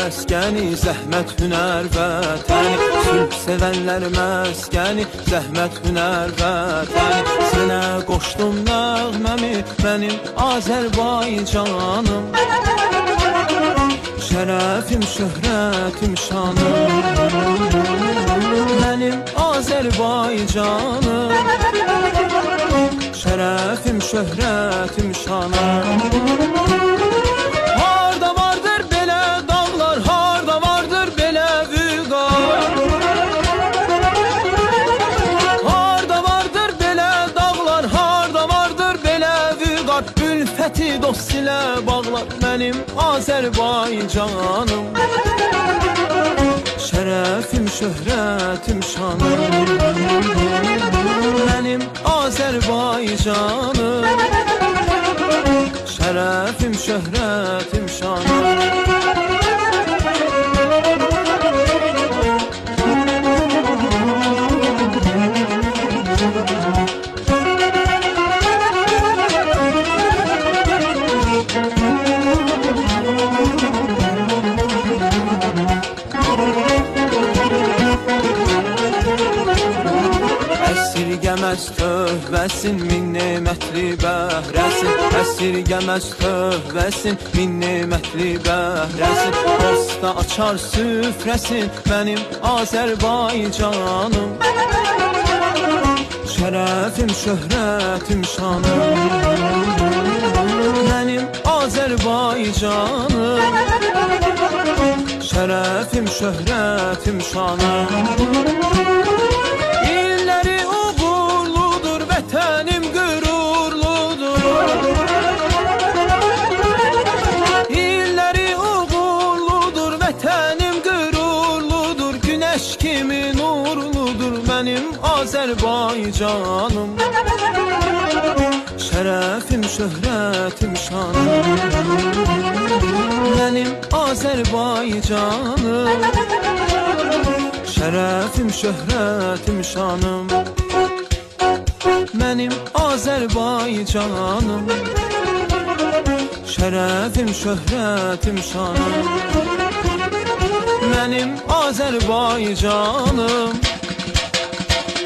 məskəni, zəhmət hünər vətəni. Sülh sevənlər məskəni, zəhmət hünər vətəni. Sənə qoşdum nəğməmi, mənim Azərbaycanım. Şərəfim, şöhrətim, şanım, mənim Azərbaycanım. Şərəfim, şöhrətim, şanım. Harda vardır belə dağlar, harda vardır belə vüqar. Harda vardır belə dağlar, harda vardır belə vüqar. Ülfəti dost ilə bağlar mənim Azərbaycanım. Şərəfim, şöhrətim, şanım, mənim Azərbaycanım. Şərəfim, şöhrətim, şanım. Əsirgəməz tövbəsin, min nemətli bəhrəsin. Əsirgəməz tövbəsin, min nemətli bəhrəsin. Dosta açar süfrəsin, mənim Azərbaycanım. Şərəfim, şöhrətim, şanım, mənim Azərbaycanım. Şərəfim, şöhrətim, şanım. Vətənim qürurludur, illəri uğurludur. Vətənim qürurludur, günəş kimi nurludur mənim Azərbaycanım. Şərəfim, şöhrətim, şanım, mənim Azərbaycanım. Şərəfim, şöhrətim, şanım, mənim Azərbaycanım. Şərəfim, şöhrətim, şanım, mənim Azərbaycanım.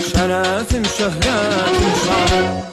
Şərəfim, şöhrətim, şanım.